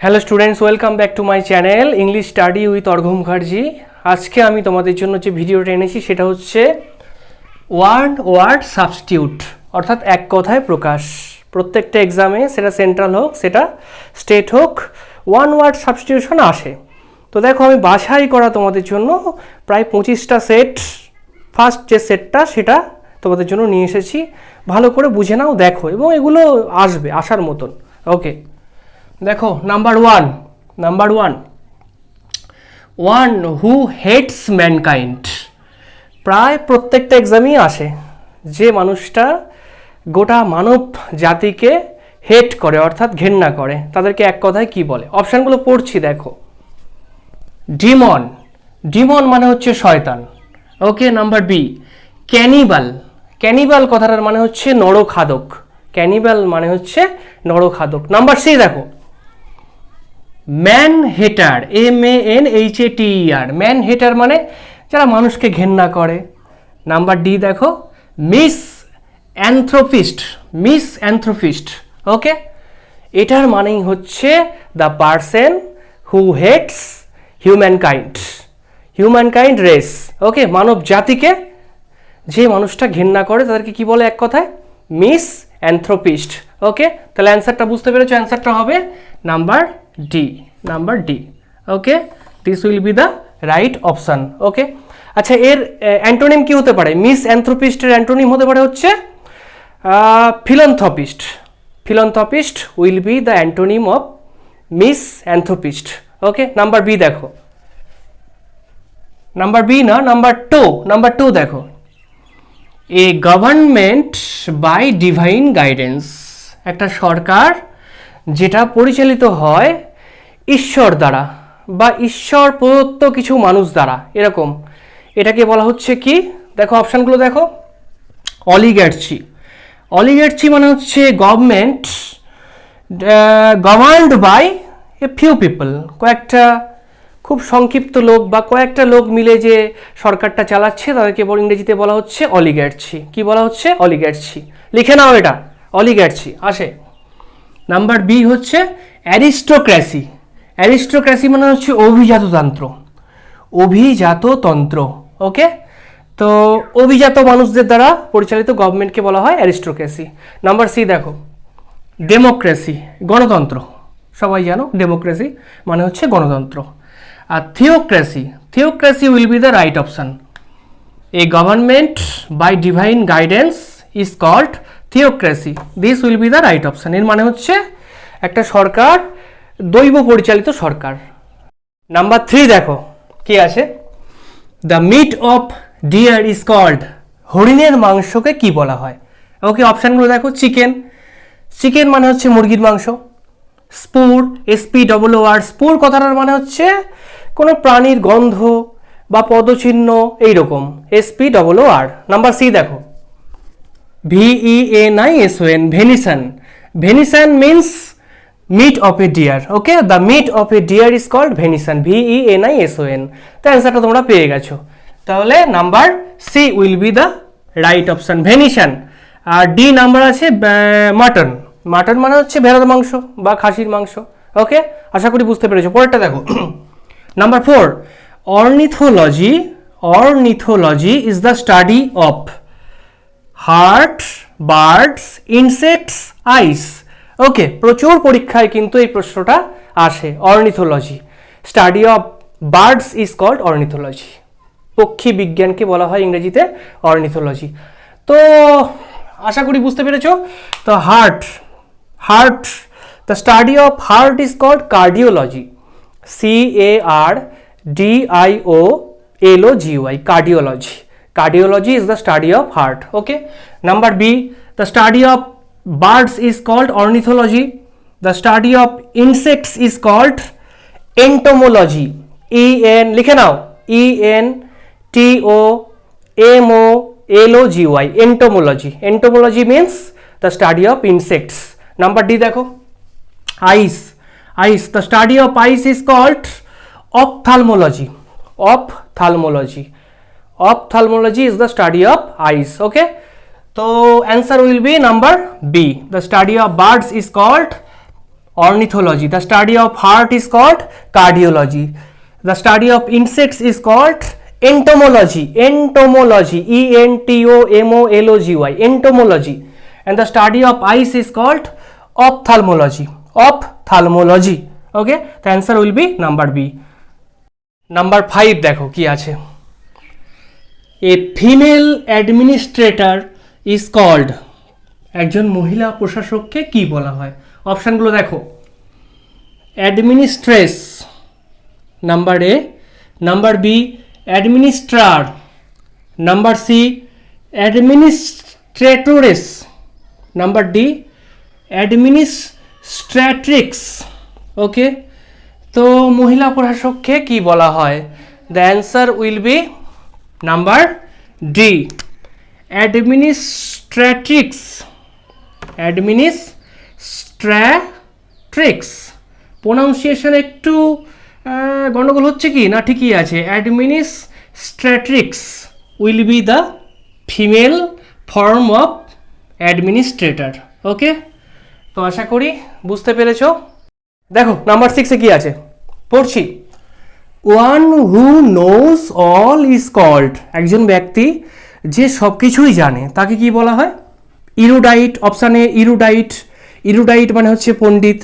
Hello students, welcome back to my channel English study with Arghya Mukherjee. আজকে আমি তোমাদের জন্য যে ভিডিওটা এনেছি সেটা হচ্ছে ওয়ার্ড সাবস্টিটিউট, অর্থাৎ এক কথায় প্রকাশ। প্রত্যেকটা এক্সামে সেটা সেন্ট্রাল হোক সেটা স্টেট হোক, ওয়ান ওয়ার্ড সাবস্টিটিউশন আসে। তো দেখো, আমি বাছাই করা তোমাদের জন্য প্রায় 25টা সেট, ফার্স্ট যে সেটটা সেটা তোমাদের জন্য নিয়ে এসেছি। ভালো করে বুঝে নাও, দেখো, এবং এগুলো আসবে, আসার মতন। ওকে, দেখো, number one who hates mankind. প্রায় প্রত্যেকটা এক্সামই আসে। যে মানুষটা গোটা মানব জাতিকে হেট করে, অর্থাৎ ঘেন্না করে, তাদেরকে এক কথায় কি বলে? অপশানগুলো পড়ছি, দেখো। ডিমন মানে হচ্ছে শয়তান। ওকে, নাম্বার বি ক্যানিবাল কথাটার মানে হচ্ছে নরখাদক। ক্যানিবাল মানে হচ্ছে নরখাদক। নাম্বার সি দেখো, man hater, MANHATER। Man hater মানে যারা মানুষকে ঘেন্না করে। নাম্বার ডি দেখো, মিস অ্যানথ্রোপিস্ট। ওকে, এটার মানেই হচ্ছে the person who hates humankind race. Okay, মানব জাতিকে যে মানুষটা ঘেন্না করে তাদেরকে কি বলে এক কথায়? মিস অ্যানথ্রোপিস্ট। ওকে, তাহলে অ্যান্সারটা বুঝতে পেরেছো? অ্যান্সারটা হবে number D. Okay, this will be the right option. Okay, আচ্ছা, এর অ্যান্টোনিম কি হতে পারে? মিস অ্যানথ্রোপিস্টের অ্যান্টোনিম হতে পারে হচ্ছে philanthropist will be the antonym of misanthropist. Okay, number B দেখো, নাম্বার বি না, নাম্বার টু দেখো, a government by divine guidance. একটা সরকার যেটা পরিচালিত হয় ঈশ্বর দ্বারা বা ঈশ্বর প্রদত্ত কিছু মানুষ দ্বারা, এরকম, এটাকে বলা হচ্ছে কি? দেখো অপশানগুলো দেখো। অলিগার্চি মানে হচ্ছে government governed by a few people, কয়েকটা খুব সংক্ষিপ্ত লোক বা কয়েকটা লোক মিলে যে সরকারটা চালাচ্ছে তাদেরকে ইংরেজিতে বলা হচ্ছে অলিগার্চি। কি বলা হচ্ছে? অলিগার্চি। লিখে নাও, এটা অলিগার্চি আসে। নাম্বার বি হচ্ছে অ্যারিস্টোক্রেসি মানে হচ্ছে অভিজাততন্ত্র। ওকে, তো অভিজাত মানুষদের দ্বারা পরিচালিত গভর্নমেন্টকে বলা হয় অ্যারিস্টোক্রেসি। নাম্বার সি দেখো, ডেমোক্রেসি, গণতন্ত্র। সবাই জানো ডেমোক্রেসি মানে হচ্ছে গণতন্ত্র। আর theocracy will be the right option. A government by divine guidance is called theocracy. This will be the right option. এর মানে হচ্ছে একটা সরকার দৈব পরিচালিত সরকার। নাম্বার 3 দেখো কি আছে, the meat of deer is called. হরিণের মাংসকে কি বলা হয়? ওকে, অপশানগুলো দেখো। চিকেন মানে হচ্ছে মুরগির মাংস। SPOOR, স্পুর কথাটার মানে হচ্ছে কোনো প্রাণীর গন্ধ বা পদচিহ্ন, এইরকম। SPOOR। নাম্বার সি দেখো, VENISON, venison means meat of a deer. Okay, the meat of a deer is called venison, VENISON। তো অ্যান্সারটা তোমরা পেয়ে গেছো। তাহলে number C will be the right option, venison. আর ডি নাম্বার আছে মাটন মানে হচ্ছে ভেড়ার মাংস বা খাসির মাংস। ওকে, আশা করি বুঝতে পেরেছো। পরেরটা দেখো, number 4, ornithology is the study of heart, birds, insects, ice. Okay, প্রচুর পরীক্ষায় কিন্তু এই প্রশ্নটা আসে। Ornithology, study of birds is called ornithology. পক্ষী বিজ্ঞানকে বলা হয় ইংরেজিতে অর্নিথোলজি। তো আশা করি বুঝতে পেরেছো। তো heart, the study of heart is called cardiology, CARDIOLOGY, cardiology is the study of heart. Okay, number B, the study of birds is called ornithology. The study of insects is called entomology. লিখে নাও, ENTOMOLOGY, entomology means the study of insects. Number D দেখো, eyes, the study of eyes is called ophthalmology. Ophthalmology is the study of eyes. Okay, so answer will be number B. The study of birds is called Ornithology. The study of heart is called cardiology. The study of insects is called entomology. Entomology. E-N-T-O-M-O-L-O-G-Y. Entomology. And the study of eyes is called ophthalmology. Ophthalmology. Okay, the answer will be number B. Number 5 দেখো কি আছে। A female administrator is called, একজন মহিলা প্রশাসককে কি বলা হয়? অপশনগুলো দেখো। Administress, number A. Number B administrer, number C administratress, number D administratrix. Okay, তো মহিলা প্রশাসককে কি বলা হয়? The answer will be number D administratrix. Administratrix pronunciation একটু গন্ডগোল হচ্ছে কি না? ঠিকই আছে, administratrix will be the female form of administrator. Okay, তো আশা করি বুঝতে পেরেছো। দেখো নাম্বার 6-এ কি আছে পড়ছি। One who knows all is called, একজন ব্যক্তি যে সব কিছুই জানে তাকে কি বলা হয়? ইরুডাইট। Option A ইরুডাইট। ইরুডাইট মানে হচ্ছে পণ্ডিত।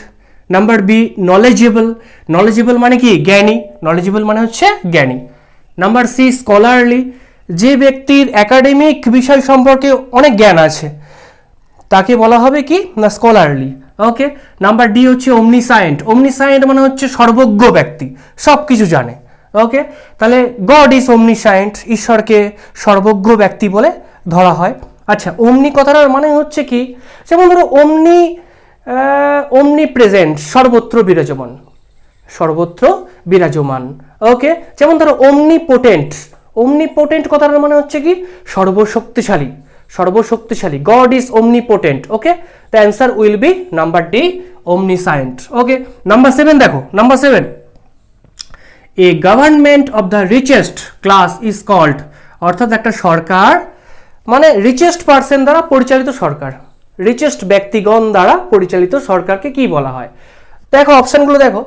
Number B knowledgeable. নলেজেবল মানে কি? জ্ঞানী। নলেজেবল মানে হচ্ছে জ্ঞানী। নাম্বার সি স্কলারলি, যে ব্যক্তির একাডেমিক বিষয় সম্পর্কে অনেক জ্ঞান আছে তাকে বলা হবে কি না? স্কলারলি। ওকে, নাম্বার ডি হচ্ছে ওমনিসায়েন্ট। ওমনিসায়েন্ট মানে হচ্ছে সর্বজ্ঞ ব্যক্তি, সব কিছু জানে। ওকে, তাহলে গড ইজ ওমনিসায়েন্ট, ঈশ্বরকে সর্বজ্ঞ ব্যক্তি বলে ধরা হয়। আচ্ছা, ওমনি কথাটার মানে হচ্ছে কি? যেমন ধরো ওমনি প্রেজেন্ট, সর্বত্র বিরাজমান, সর্বত্র বিরাজমান। ওকে, যেমন ধরো ওমনিপোটেন্ট। ওমনিপোটেন্ট কথাটার মানে হচ্ছে কি? সর্বশক্তিশালী, সর্বশক্তিশালী। God is omnipotent. Okay, the answer will be number D omniscient. Okay, number 7 দেখো। Number 7 a government of the richest class is called, অর্থাৎ একটা সরকার মানে রিচেস্ট পার্সন দ্বারা পরিচালিত সরকার, রিচেস্ট ব্যক্তিগণ দ্বারা পরিচালিত সরকারকে কি বলা হয়? দেখো অপশনগুলো দেখো।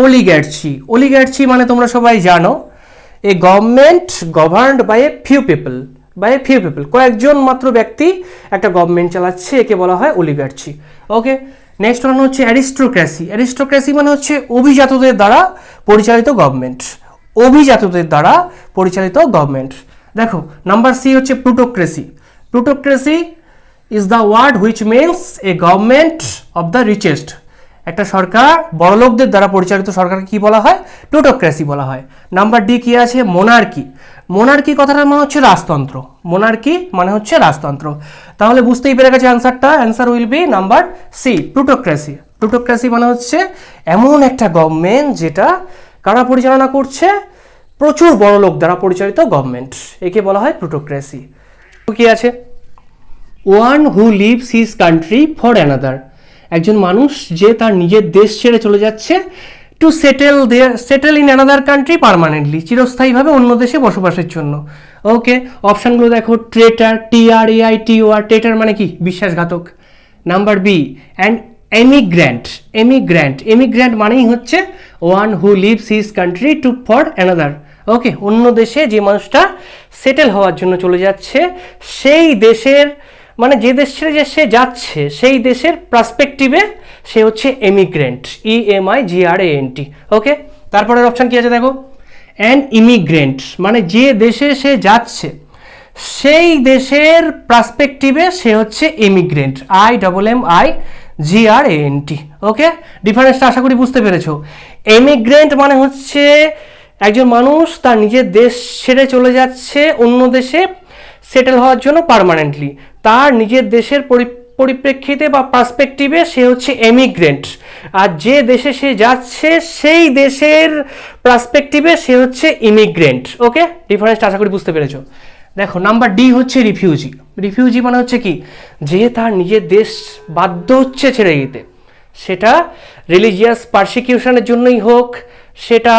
অলিগার্চি। অলিগার্চি মানে তোমরা সবাই জানো, a government governed by a few people, by a few people, কয়েকজন মাত্র ব্যক্তি একটা গভর্নমেন্ট চালাচ্ছে, একে বলা হয় অলিগার্চি। ওকে, নেক্সট ওয়ান হচ্ছে অ্যারিস্টোক্রেসি। অ্যারিস্টোক্রেসি মানে হচ্ছে অভিজাতদের দ্বারা পরিচালিত গভর্নমেন্ট, অভিজাতদের দ্বারা পরিচালিত গভর্নমেন্ট। দেখো নাম্বার সি হচ্ছে plutocracy. Plutocracy is the word which means a government of the richest, একটা সরকার বড়লোকদের দ্বারা পরিচালিত সরকারকে কি বলা হয়? প্লুটোক্রেসি বলা হয়। নাম্বার ডি কি আছে? মোনার্কি। মোনার্কি কথাটার মানে হচ্ছে রাজতন্ত্র, মোনার্কি মানে হচ্ছে রাজতন্ত্র। তাহলে বুঝতেই পেরে গেছে অ্যান্সারটা, answer will be number C plutocracy. Plutocracy মানে হচ্ছে এমন একটা গভর্নমেন্ট যেটা কারা পরিচালনা করছে? প্রচুর বড় লোক দ্বারা পরিচালিত গভর্নমেন্ট, একে বলা হয় প্লুটোক্রেসি। কি আছে? One who lives his country for another, একজন মানুষ যে তার নিজের দেশ ছেড়ে চলে যাচ্ছে to settle in another country permanently, চিরস্থায়ীভাবে অন্য দেশে বসবাসের জন্য। ওকে, অপশানগুলো দেখো। ট্রেটার, TRAITOR, ট্রেটার মানে কি? বিশ্বাসঘাতক। Number B and emigrant. Emigrant, emigrant মানেই হচ্ছে one who lives his country to for another. Okay, অন্য দেশে যে মানুষটা সেটেল হওয়ার জন্য চলে যাচ্ছে, সেই দেশের মানে যে দেশ ছেড়ে যে সে যাচ্ছে সেই দেশের পার্সপেক্টিভে সে হচ্ছে এমিগ্রেন্ট, EMIGRANT। ওকে, তারপরের অপশান কি আছে দেখো। অ্যান ইমিগ্রেন্ট মানে যে দেশে সে যাচ্ছে সেই দেশের পার্সপেক্টিভে সে হচ্ছে ইমিগ্রেন্ট, IMMIGRANT। ওকে, ডিফারেন্সটা আশা করি বুঝতে পেরেছো। এমিগ্রেন্ট মানে হচ্ছে একজন মানুষ তার নিজের দেশ ছেড়ে চলে যাচ্ছে অন্য দেশে সেটেল হওয়ার জন্য পার্মানেন্টলি, তার নিজের দেশের পরিপ্রেক্ষিতে বা পার্সপেক্টিভে সে হচ্ছে এমিগ্রেন্ট। আর যে দেশে সে যাচ্ছে সেই দেশের পার্সপেক্টিভে সে হচ্ছে ইমিগ্রেন্ট। ওকে, ডিফারেন্সটা আশা করি বুঝতে পেরেছো। দেখো নাম্বার ডি হচ্ছে রিফিউজি। রিফিউজি মানে হচ্ছে কি? যে তার নিজের দেশ বাধ্য হচ্ছে ছেড়ে যেতে, সেটা রিলিজিয়াস পারসিকিউশনের জন্যই হোক, সেটা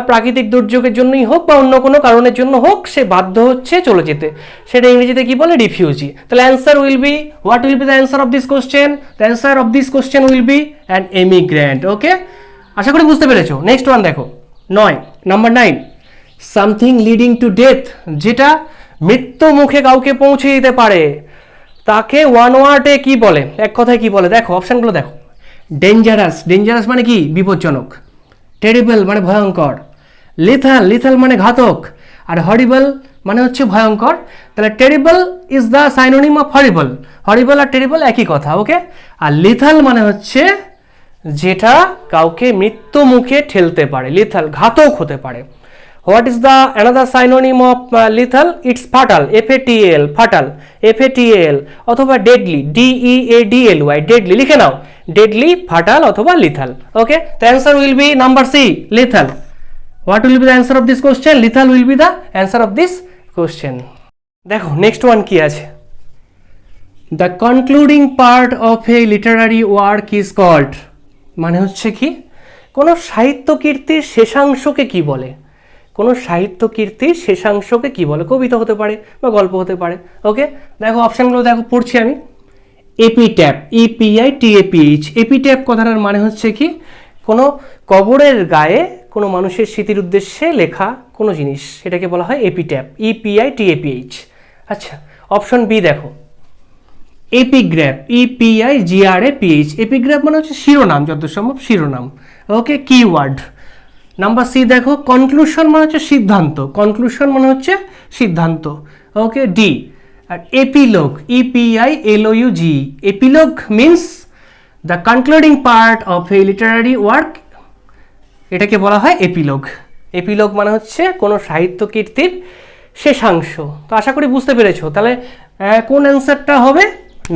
প্রাকৃতিক দুর্যোগের জন্যই হোক বা অন্য কোনো কারণের জন্য হোক সে বাধ্য হচ্ছে চলে যেতে, সেটা ইংরেজিতে কি বলে, রিফিউজি। তাহলে answer will be, what will be the answer of this question? The answer of this question will be an emigrant. Okay, আশা করি বুঝতে পেরেছো। নেক্সট ওয়ান দেখো, 9, number 9, something leading to death, যেটা মৃত্যু মুখে কাউকে পৌঁছে দিতে পারে, তাকে ওয়ান ওয়ার্ডে কি বলে, এক কথায় কি বলে? দেখো অপশানগুলো দেখো। ডেঞ্জারাস, ডেঞ্জারাস মানে কি, বিপজ্জনক। টেরিবল মানে ভয়ঙ্কর। লিথাল, লিথাল মানে ঘাতক। আর হরিবল মানে হচ্ছে ভয়ঙ্কর। তাহলে terrible is the synonym of horrible. Horrible আর টেরিবল একই কথা। ওকে, আর লিথাল মানে হচ্ছে যেটা কাউকে মৃত্যু মুখে ঠেলতে পারে, লিথাল ঘাতক হতে পারে। What is the another synonym of lethal? It's fatal, FATAL, fatal, FATAL, অথবা ডেডলি, DEADLY, ডেডলি লিখে নাও, ডেডলি, ফাটাল অথবা lethal. Okay, the answer will be number C, lethal. What will be the answer of this question? Lethal will be the answer of this question. দেখো next one কি আছে, the concluding part of a literary work is called, মানে হচ্ছে কি, কোনো সাহিত্য কীর্তির শেষাংশকে কি বলে? কোনো সাহিত্য কীর্তির শেষাংশকে কি বলে? কবিতা হতে পারে বা গল্প হতে পারে। ওকে, দেখো অপশানগুলো দেখো, পড়ছি আমি। এপিট্যাপ, EPITAPH, এপিট্যাপ কথাটার মানে হচ্ছে কি, কোনো কবরের গায়ে কোনো মানুষের স্মৃতির উদ্দেশ্যে লেখা কোনো জিনিস, সেটাকে বলা হয় এপিট্যাপ, EPITAPH। আচ্ছা, অপশন বি দেখো, এপিগ্রাফ, EPIGRAPH, এপিগ্রাফ মানে হচ্ছে শিরোনাম, যত সম্ভব শিরোনাম। Okay, keyword. নাম্বার সি দেখো, কনক্লুশন মানে হচ্ছে সিদ্ধান্ত, কনক্লুশন মানে হচ্ছে সিদ্ধান্ত। Okay, D. আর epilogue, EPILOUG, epilogue means the concluding part of a literary work, এটাকে বলা হয় এপিলোগ। এপিলোগ মানে হচ্ছে কোনো সাহিত্য কীর্তির শেষাংশ। তো আশা করি বুঝতে পেরেছো। তাহলে কোন অ্যান্সারটা হবে?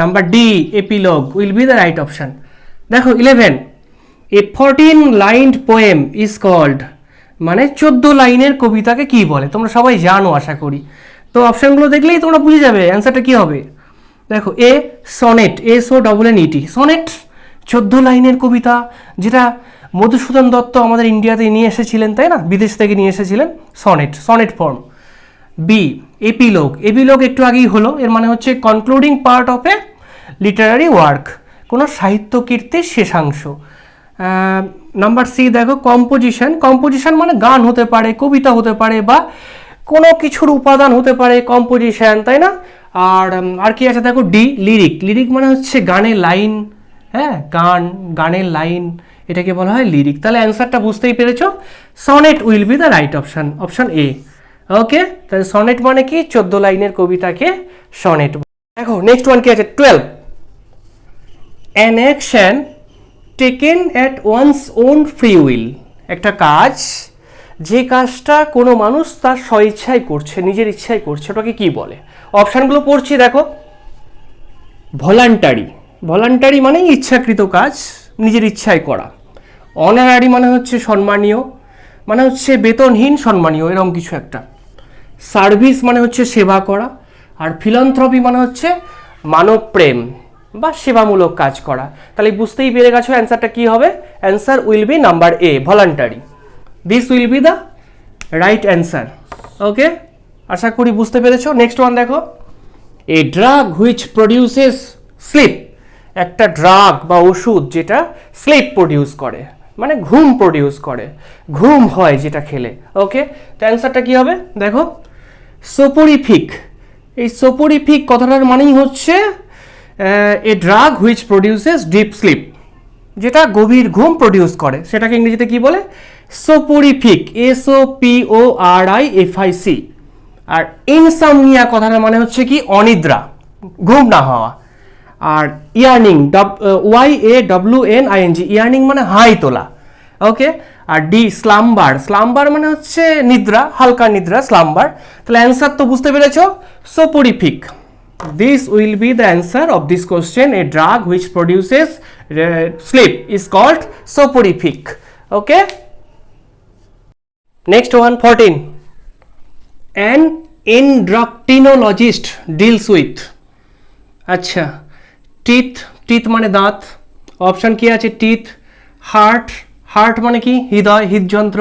Number D, epilogue will be the right option. দেখো 11, a 14 lined poem is called, মানে 14 লাইনের কবিতাকে কি বলে? তোমরা সবাই জানো আশা করি। তো অপশানগুলো দেখলেই তোমরা বুঝে যাবে অ্যান্সারটা কি হবে। দেখো, এ সনেট, SONNET, সনেট 14 লাইনের কবিতা, যেটা মধুসূদন দত্ত আমাদের ইন্ডিয়াতে নিয়ে এসেছিলেন, তাই না, বিদেশ থেকে নিয়ে এসেছিলেন, সনেট, সনেট ফর্ম। বি, এপিলোগ, এপিলোগ একটু আগেই হলো, এর মানে হচ্ছে concluding part of a literary work, কোনো সাহিত্য কীর্তির শেষাংশ। নাম্বার সি দেখো, কম্পোজিশন, কম্পোজিশন মানে গান হতে পারে, কবিতা হতে পারে, বা কোনো কিছুর উপাদান হতে পারে কম্পোজিশন, তাই না। আর কি আছে দেখো, ডি, লিরিক, লিরিক মানে হচ্ছে গানের লাইন, হ্যাঁ, গানের লাইন, এটাকে বলা হয় লিরিক। তাহলে অ্যান্সারটা বুঝতেই পেরেছো, sonnet will be the right option, option A. Okay, তাহলে সনেট মানে কি, 14 লাইনের কবিতাকে সনেট। দেখো নেক্সট ওয়ান কি আছে, 12, an action taken at once own free will, একটা কাজ, যে কাজটা কোনো মানুষ তার স্বইচ্ছায় করছে, নিজের ইচ্ছায় করছে, ওটাকে কি বলে? অপশানগুলো পড়ছি দেখো। ভলান্টারি, ভলান্টারি মানে ইচ্ছাকৃত কাজ, নিজের ইচ্ছায় করা। অনারারি মানে হচ্ছে সম্মানীয়, মানে হচ্ছে বেতনহীন সম্মানীয়, এরকম কিছু একটা। সার্ভিস মানে হচ্ছে সেবা করা। আর ফিলান্থ্রপি মানে হচ্ছে মানব প্রেম বা সেবামূলক কাজ করা। তাহলে বুঝতেই পেরে গেছো অ্যান্সারটা কি হবে। Answer will be number A, voluntary. This will be the right answer. Okay, আশা করি বুঝতে পেরেছো। নেক্সট ওয়ান দেখো, a drug which produces sleep, একটা ড্রাগ বা ওষুধ যেটা স্লিপ প্রডিউস করে, মানে ঘুম প্রডিউস করে, ঘুম হয় যেটা খেলে। ওকে, তো অ্যান্সারটা কি হবে দেখো, সোপোরিফিক। এই সোপোরিফিক কথাটার মানেই হচ্ছে a drug which produces deep sleep, যেটা গভীর ঘুম প্রডিউস করে, সেটাকে ইংরেজিতে কি বলে, সোপোরিফিক, SOPORIFIC। আর ইনসামনিয়া কথাটার মানে হচ্ছে কি, অনিদ্রা, ঘুম না হওয়া। আর ইয়ার্নিং, YAWNING, ইয়ার্নিং মানে হাই তোলা। ওকে, আর ডি, স্লাম্বার, স্লাম্বার মানে হচ্ছে নিদ্রা, হালকা নিদ্রা, স্লাম্বার। তাহলে অ্যান্সার তো বুঝতে পেরেছো, সোপোরিফিক। This will be the answer of this question. A drug which produces sleep is called soporific. Okay. Next one, 14. An endocrinologist deals with. আচ্ছা, টিথ, টিথ মানে দাঁত। অপশন কি আছে, টিথ, হার্ট, হার্ট মানে কি, হৃদয়, হৃদযন্ত্র।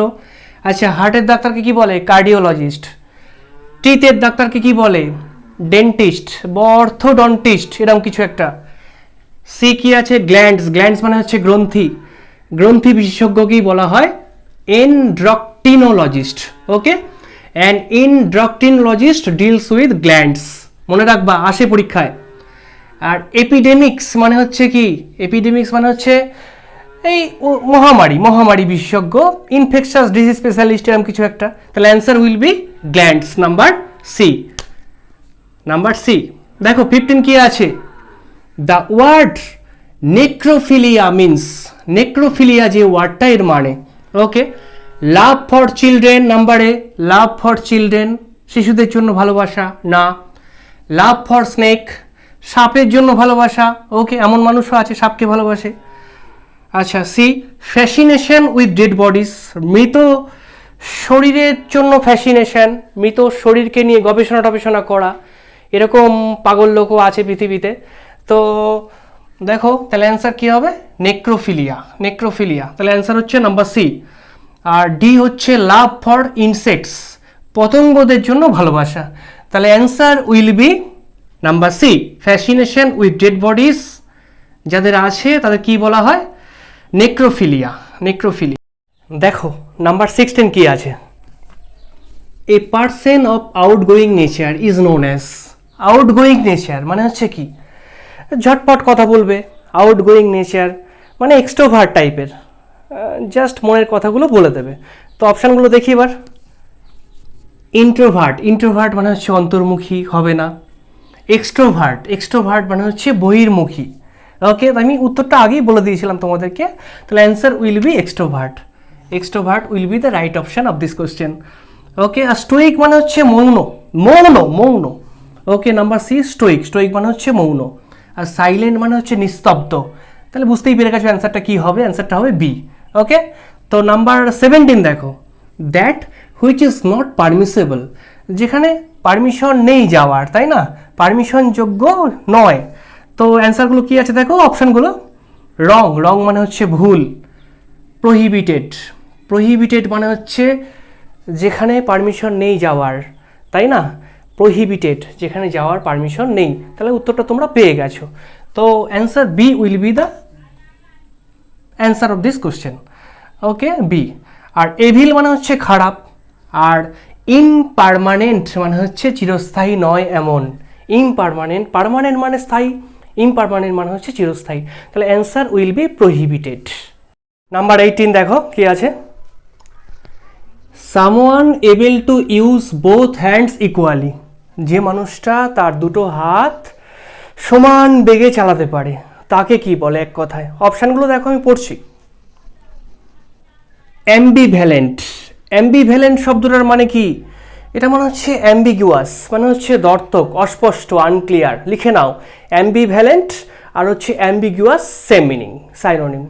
আচ্ছা, হার্টের ডাক্তারকে কি বলে? কার্ডিওলজিস্ট। টিথের ডাক্তারকে কি বলে? ডেন্টিস্ট বা অর্থোডন্টিস্ট, এরকম কিছু একটা। সি কি আছে? গ্ল্যান্ডস। গ্ল্যান্ডস মানে হচ্ছে গ্রন্থি। গ্রন্থি বিশেষজ্ঞকেই বলা হয় এন্ড্রোক্রিনোলজিস্ট। ওকে, অ্যান্ড এন্ড্রোক্রিনোলজিস্ট ডিলস উইথ গ্ল্যান্ডস। মনে রাখবা, আসে পরীক্ষায়। আর এপিডেমিক্স মানে হচ্ছে কি? এপিডেমিক্স মানে হচ্ছে এই মহামারী বিশেষজ্ঞ, ইনফেকশাস ডিজিজ স্পেশালিস্ট, এরকম কিছু একটা। তাহলে answer will be glands, number C. Number C দেখো 15 কি আছে? The word necrophilia means, necrophilia যে ওয়ার্ডটা, এর মানে ওকে লাভ ফর চিলড্রেন। নাম্বারে লাভ ফর চিলড্রেন, শিশুদের জন্য ভালোবাসা না। লাভ ফর স্নেক, সাপের জন্য ভালোবাসা। ওকে, এমন মানুষও আছে সাপকে ভালোবাসে। আচ্ছা, C fascination with dead bodies, মৃত শরীরের জন্য ফ্যাসিনেশন, মৃত শরীরকে নিয়ে গবেষণা টবেষণা করা, এরকম পাগল লোকও আছে পৃথিবীতে। তো দেখো তাহলে অ্যান্সার কী হবে? নেক্রোফিলিয়া। নেক্রোফিলিয়া, তাহলে অ্যান্সার হচ্ছে নাম্বার সি। আর ডি হচ্ছে লাভ ফর ইনসেক্টস, পতঙ্গদের জন্য ভালোবাসা। তাহলে answer will be number C, fascination with dead bodies যাদের আছে তাদের কি বলা হয়? নেক্রোফিলিয়া। নেক্রোফিলিয়া। দেখো নাম্বার 16 কি আছে? A person of outgoing nature is known as. Outgoing nature মানে হচ্ছে কি? ঝটপট কথা বলবে। আউটগোয়িং নেচার মানে এক্সট্রোভার্ট টাইপের, জাস্ট মনের কথাগুলো বলে দেবে। তো অপশানগুলো দেখি এবার। ইন্ট্রোভার্ট, ইন্ট্রোভার্ট মানে হচ্ছে অন্তর্মুখী, হবে না। এক্সট্রোভার্ট, এক্সট্রোভার্ট মানে হচ্ছে বহির্মুখী। ওকে, আমি উত্তরটা আগেই বলে দিয়েছিলাম তোমাদেরকে। তাহলে answer will be extrovert. Extrovert will be the right option of this question. Okay, আর স্টোইক মানে হচ্ছে মৌন, মৌন, মৌন। Okay, number C stoic. Stoic মানে হচ্ছে মৌন। আর সাইলেন্ট মানে হচ্ছে নিস্তব্ধ। তাহলে বুঝতেই পেরে গেছো অ্যান্সারটা কী হবে? অ্যান্সারটা হবে বি। ওকে, তো নাম্বার 17 দেখো, that which is not permissible, যেখানে পারমিশন নেই যাওয়ার, তাই না? পারমিশন যোগ্য নয়। তো অ্যান্সারগুলো কী আছে দেখো, অপশানগুলো। রং, রং মানে হচ্ছে ভুল। প্রহিবিটেড, প্রহিবিটেড মানে হচ্ছে যেখানে পারমিশন নেই যাওয়ার, তাই না? প্রহিবিটেড, যেখানে যাওয়ার পারমিশন নেই। তাহলে উত্তরটা তোমরা পেয়ে গেছো। তো answer B will be the answer of this question. Okay, B. আর এভিল মানে হচ্ছে খারাপ। আর ইমপারমানেন্ট মানে হচ্ছে চিরস্থায়ী নয় এমন। ইমপারমানেন্ট, পারমানেন্ট মানে স্থায়ী, ইমপারমানেন্ট মানে হচ্ছে চিরস্থায়ী। তাহলে answer will be prohibited. Number 18 দেখো কি আছে? Someone able to use both hands equally, যে মানুষটা তার দুটো হাত সমান বেগে চালাতে পারে তাকে কি বলে এক কথায়? অপশানগুলো দেখো, আমি পড়ছি। অ্যাম্বিভ্যালেন্ট, অ্যাম্বিভ্যালেন্ট শব্দটার মানে কি? এটা মানে হচ্ছে অ্যাম্বিগুয়াস, মানে হচ্ছে দ্বর্থক, অস্পষ্ট, আনক্লিয়ার। লিখে নাও, অ্যাম্বিভ্যালেন্ট আর হচ্ছে অ্যাম্বিগুয়াস সেম মিনিং, সাইনোনিম।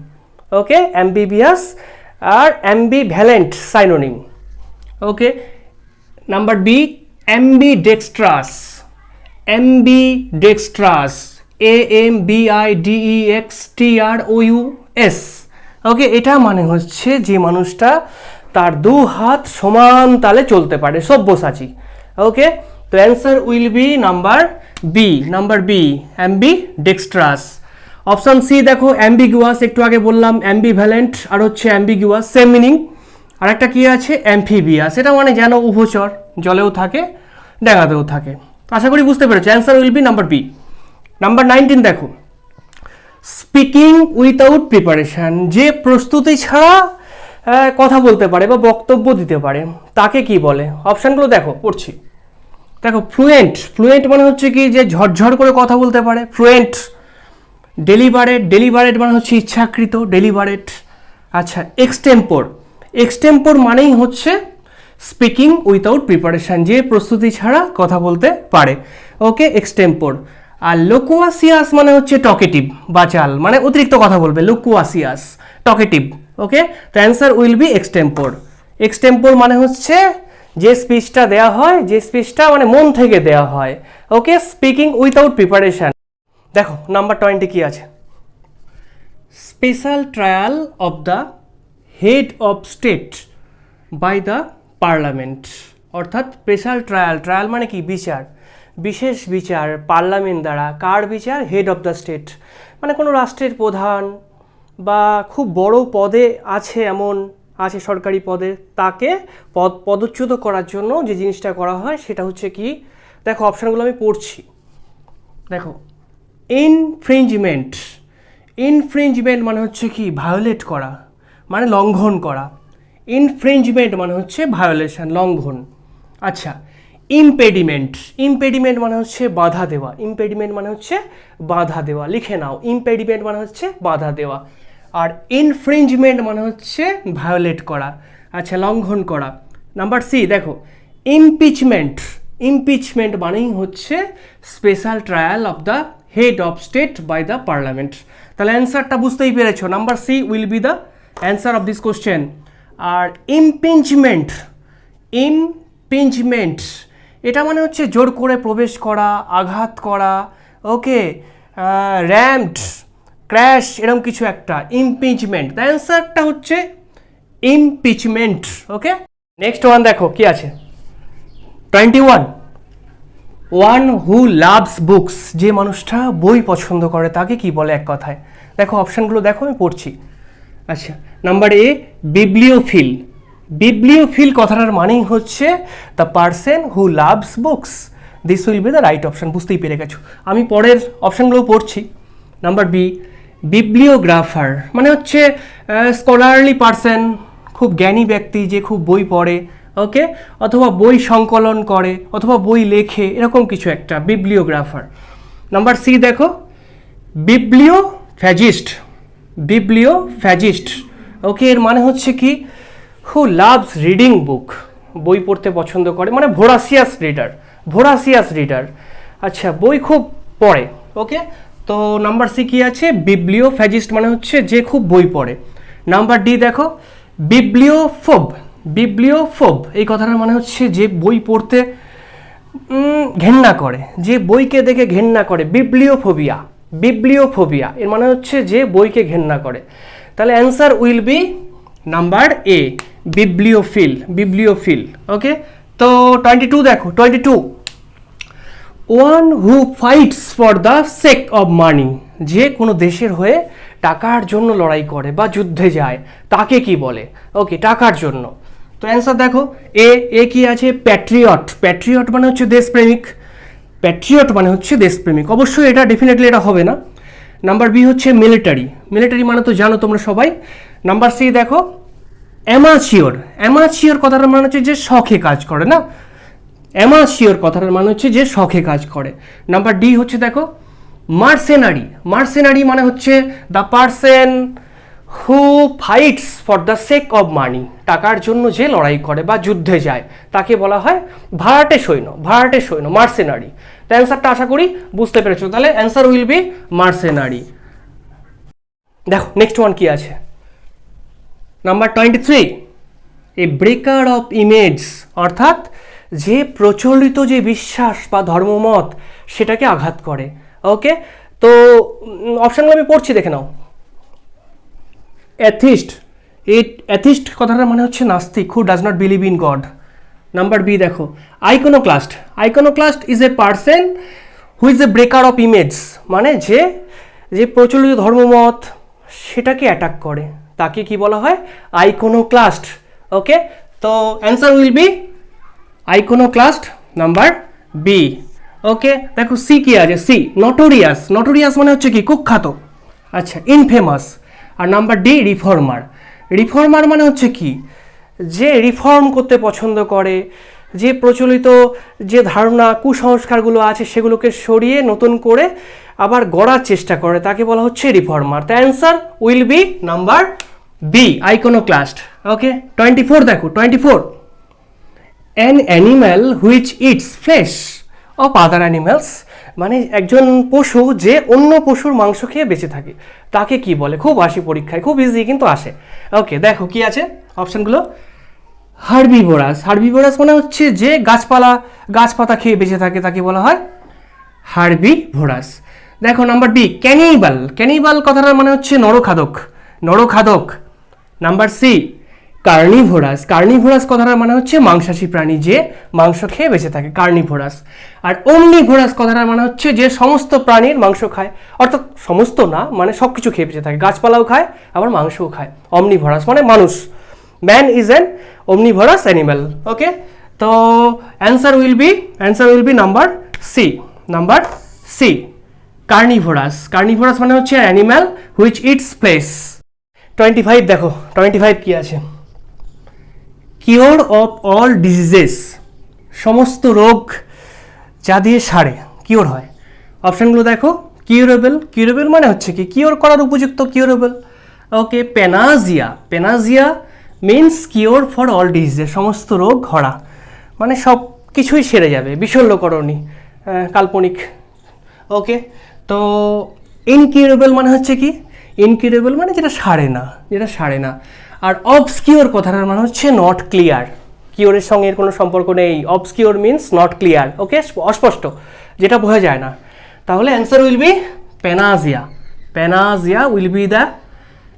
ওকে, অ্যাম্বিভিয়াস আর অ্যাম্বিভ্যালেন্ট সাইনোনিম। ওকে, নাম্বার বি অ্যাম্বিডেক্সট্রাস। অ্যাম্বিডেক্সট্রাস, AMBIDEXTROUS। ওকে, এটা মানে হচ্ছে যে মানুষটা তার দু হাত সমান তালে চলতে পারে, সব্যসাচী। ওকে, তো answer will be number B, number B ambidextrous. Option C দেখো অ্যাম্বিগুয়াস, একটু আগে বললাম অ্যাম্বিভ্যালেন্ট আর হচ্ছে অ্যাম্বিগুয়াস সেম মিনিং। আর একটা কি আছে? অ্যাম্ফিবিয়াস, এটা মানে যেন উভচর, জলেও থাকে ডাঙাতেও থাকে। আশা করি বুঝতে পেরেছো। Answer will be number B. Number 19 দেখো, স্পিকিং উইথাউট প্রিপারেশন, যে প্রস্তুতি ছাড়া কথা বলতে পারে বা বক্তব্য দিতে পারে তাকে কি বলে? অপশানগুলো দেখো, পড়ছি। দেখো, ফ্লুয়েন্ট, ফ্লুয়েন্ট মানে হচ্ছে কি যে ঝরঝর করে কথা বলতে পারে, ফ্লুয়েন্ট। ডেলিবারেট, ডেলিবারেট মানে হচ্ছে ইচ্ছাকৃত, ডেলিবারেট। আচ্ছা, এক্সটেম্পোর, এক্সটেম্পোর মানেই হচ্ছে স্পিকিং উইথাউট প্রিপারেশন, যে প্রস্তুতি ছাড়া কথা বলতে পারে। ওকে, এক্সটেম্পোর। আর লোকুয়াসিয়াস মানে হচ্ছে টকেটিভ, বাচাল, মানে অতিরিক্ত কথা বলবে, লোকুয়াসিয়াস, টকেটিভ। ওকে, তো answer will B extempore. Extempore মানে হচ্ছে যে স্পিচটা দেওয়া হয়, যে স্পিচটা মানে মন থেকে দেওয়া হয়। Okay, speaking without preparation. দেখো নাম্বার 20 কি আছে? Special trial of the head of state by the parliament, অর্থাৎ স্পেশাল ট্রায়াল, ট্রায়াল মানে কি বিচার, বিশেষ বিচার পার্লামেন্ট দ্বারা, কার বিচার, হেড অফ দ্য স্টেট, মানে কোনো রাষ্ট্রের প্রধান বা খুব বড় পদে আছে এমন আছে সরকারি পদে, তাকে পদচ্যুত করার জন্য যে জিনিসটা করা হয় সেটা হচ্ছে কি, দেখো অপশানগুলো আমি পড়ছি, দেখো ইনফ্রিঞ্জমেন্ট, ইনফ্রিঞ্জমেন্ট মানে হচ্ছে কি ভায়োলেট করা, মানে লঙ্ঘন করা, ইনফ্রিঞ্জমেন্ট মানে হচ্ছে ভায়োলেশন, লঙ্ঘন। আচ্ছা, ইম্পেডিমেন্ট, ইম্পেডিমেন্ট মানে হচ্ছে বাধা দেওয়া, ইম্পেডিমেন্ট মানে হচ্ছে বাধা দেওয়া, লিখে নাও, ইম্পেডিমেন্ট মানে হচ্ছে বাধা দেওয়া, আর ইনফ্রিঞ্জমেন্ট মানে হচ্ছে ভায়োলেট করা, আচ্ছা লঙ্ঘন করা। নাম্বার সি দেখো, ইমপিচমেন্ট, ইমপিচমেন্ট মানেই হচ্ছে special trial of the head of state by the parliament. তাহলে অ্যান্সারটা বুঝতেই পেরেছো, number C will be the answer of this question. আর ইমপিঞ্চমেন্ট, ইমপিঞ্চমেন্ট এটা মানে হচ্ছে জোর করে প্রবেশ করা, আঘাত করা, ওকে, র্যাম্পড, ক্র্যাশ, এরকম কিছু একটা, ইমপিঞ্চমেন্ট। দ্য অ্যান্সারটা হচ্ছে ইমপিচমেন্ট। ওকে, নেক্সট ওয়ান দেখো কি আছে, 21, ওয়ান হু লাভস বুকস, যে মানুষটা বই পছন্দ করে তাকে কি বলে এক কথায়, দেখো অপশানগুলো দেখো আমি পড়ছি। আচ্ছা, নাম্বার এ বিবলিওফিল, বিবলিওফিল কথাটার মানেই হচ্ছে the person who loves books, this will be the right option, বুঝতেই পেরে গেছো। আমি পরের অপশানগুলো পড়ছি। নাম্বার বি বিবলিওগ্রাফার, মানে হচ্ছে স্কলারলি পারসন, খুব জ্ঞানী ব্যক্তি যে খুব বই পড়ে, ওকে, অথবা বই সংকলন করে অথবা বই লেখে, এরকম কিছু একটা, বিবলিওগ্রাফার। নাম্বার সি দেখো বিবলিওফ্যাজিস্ট, বিবলিওফ্যাজিস্ট, ওকে, এর মানে হচ্ছে কি হু লাভস রিডিং বুক, বই পড়তে পছন্দ করে, মানে ভোরাসিয়াস রিডার, ভোরাসিয়াস রিডার, আচ্ছা বই খুব পড়ে, ওকে। তো নাম্বার সি কি আছে, বিবলিওফ্যাজিস্ট মানে হচ্ছে যে খুব বই পড়ে। নাম্বার ডি দেখো বিবলিওফোব, বিবলিওফোব এই কথাটার মানে হচ্ছে যে বই পড়তে ঘেন্না করে, যে বইকে দেখে ঘেন্না করে, বিবলিওফোবিয়া, বিবলিওফোবিয়া এর মানে হচ্ছে যে বইকে ঘেন্না করে। তাহলে answer will be number A, bibliophile, bibliophile. Okay, তো 22 দেখো, 22, one who fights for the sake of money, যে কোনো দেশের হয়ে টাকার জন্য লড়াই করে বা যুদ্ধে যায় তাকে কি বলে, ওকে, টাকার জন্য। তো অ্যান্সার দেখো এ কি আছে, প্যাট্রিয়ট, প্যাট্রিয়ট মানে হচ্ছে দেশপ্রেমিক, প্যাট্রিয়ট মানে হচ্ছে দেশপ্রেমিক, অবশ্যই এটা ডেফিনেটলি এটা হবে না। নাম্বার বি হচ্ছে মিলিটারি, মিলিটারি মানে তো জানো তোমরা সবাই। নাম্বার সি দেখো অ্যামাচিওর, অ্যামাচিওর কথাটার মানে হচ্ছে যে শখে কাজ করে না, অ্যামাচিওর কথাটার মানে হচ্ছে যে শখে কাজ করে। নাম্বার ডি হচ্ছে দেখো মার্সেনারি, মার্সেনারি মানে হচ্ছে the person who fights for the sake of মানি, টাকার জন্য যে লড়াই করে বা যুদ্ধে যায় তাকে বলা হয় ভাড়াটে সৈন্য, ভাড়াটে সৈন্য, মার্সেনারি। তো অ্যান্সারটা আশা করি বুঝতে পেরেছো, তাহলে অ্যান্সার উইল বি মার্সেনারি। দেখো নেক্সট ওয়ান কি আছে, number 23, A breaker of image, অর্থাৎ যে প্রচলিত যে বিশ্বাস বা ধর্মমত সেটাকে আঘাত করে, ওকে। তো অপশানগুলো আমি পড়ছি, দেখে নাও। অ্যাথিস্ট, এই অ্যাথিস্ট কথাটা মানে হচ্ছে নাস্তিক, who does not believe in God. Number B দেখো iconoclast, iconoclast is a person who is a breaker of image, মানে যে যে প্রচলিত ধর্মমত সেটাকে অ্যাটাক করে তাকে কি বলা হয়, আইকোনোক্লাস্ট। ওকে, তো answer will be iconoclast, number B. Okay, দেখো সি কি আছে, সি নটোরিয়াস, নটোরিয়াস মানে হচ্ছে কি কুখ্যাত, আচ্ছা ইনফেমাস। আর নাম্বার ডি রিফর্মার, রিফর্মার মানে হচ্ছে কি যে রিফর্ম করতে পছন্দ করে, যে প্রচলিত যে ধারণা কুসংস্কারগুলো আছে সেগুলোকে সরিয়ে নতুন করে আবার গড়ার চেষ্টা করে তাকে বলা হচ্ছে reformer. The answer will be number B, iconoclast. Okay, 24 দেখো, 24, an animal which eats flesh of other animals, মানে একজন পশু যে অন্য পশুর মাংস খেয়ে বেঁচে থাকে তাকে কি বলে, খুব আসে পরীক্ষায়, খুব ইজি কিন্তু আসে। ওকে, দেখো কি আছে অপশানগুলো, হার্বিভোরাস, হার্বিভোরাস মানে হচ্ছে যে গাছপালা গাছপাতা খেয়ে বেঁচে থাকে তাকে বলা হয় হার্বিভোরাস। দেখো নাম্বার বি ক্যানিবাল, ক্যানিবাল কথাটার মানে হচ্ছে নরখাদক, নরখাদক। নাম্বার সি কার্নিভোরাস, কার্নিভোরাস কথাটার মানে হচ্ছে মাংসাশী প্রাণী, যে মাংস খেয়ে বেঁচে থাকে, কার্নিভোরাস। আর অমনিভোরাস কথাটার মানে হচ্ছে যে সমস্ত প্রাণীর মাংস খায়, অর্থাৎ সমস্ত না, মানে সব কিছু খেয়ে বেঁচে থাকে, গাছপালাও খায় আবার মাংসও খায়। অমনিভোরাস মানে মানুষ, man is an omnivorous animal. Okay, তো answer will be number C, number C, carnivorous. Carnivorous মানে হচ্ছে অ্যানিম্যাল হুইচ ইটস ফ্লেশ। 25 দেখো, 25 কি আছে? কিওর অফ অল ডিজিজেস, সমস্ত রোগ যা দিয়ে সারে, কিওর হয়। অপশানগুলো দেখো, কিউরেবল, কিউরেবল মানে হচ্ছে কি কিওর করার উপযুক্ত, curable. Okay, panacea, panacea means cure for all diseases, সমস্ত রোগ হরা, মানে সব কিছুই সেরে যাবে, বিশল্যকরণী, কাল্পনিক। ওকে, তো ইনকিউরেবল মানে হচ্ছে কি, ইনকিউরেবল মানে যেটা সারে না, যেটা সারে না। আর অবসকিওর কথাটার মানে হচ্ছে নট ক্লিয়ার, কিওরের সঙ্গে এর কোনো সম্পর্ক নেই। Obscure means not clear, okay, অস্পষ্ট, যেটা বোঝা যায় না। তাহলে answer will be panacea, panacea will be the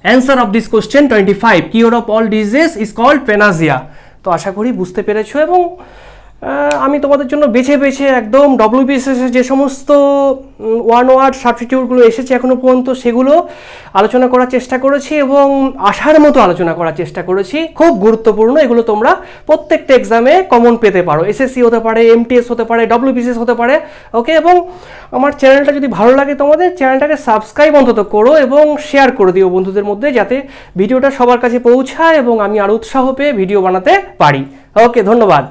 answer of this question 25। Cure of all disease is called panacea. তো আশা করি বুঝতে পেরেছো, এবং আমি তোমাদের জন্য বেছে বেছে একদম ডব্লিউবিসিএস যে সমস্ত ওয়ান ওয়ার্ড সাবস্টিটিউটগুলো এসেছে এখনও পর্যন্ত, সেগুলো আলোচনা করার চেষ্টা করেছি এবং আসার মতো আলোচনা করার চেষ্টা করেছি। খুব গুরুত্বপূর্ণ, এগুলো তোমরা প্রত্যেকটা এক্সামে কমন পেতে পারো, এসএসসি হতে পারে, এমটিএস হতে পারে, ডব্লিউবিসিএস হতে পারে। ওকে, এবং আমার চ্যানেলটা যদি ভালো লাগে তোমাদের, চ্যানেলটাকে সাবস্ক্রাইব অন্তত করো এবং শেয়ার করে দিও বন্ধুদের মধ্যে, যাতে ভিডিওটা সবার কাছে পৌঁছায় এবং আমি আরও উৎসাহ পেয়ে ভিডিও বানাতে পারি। ওকে, ধন্যবাদ।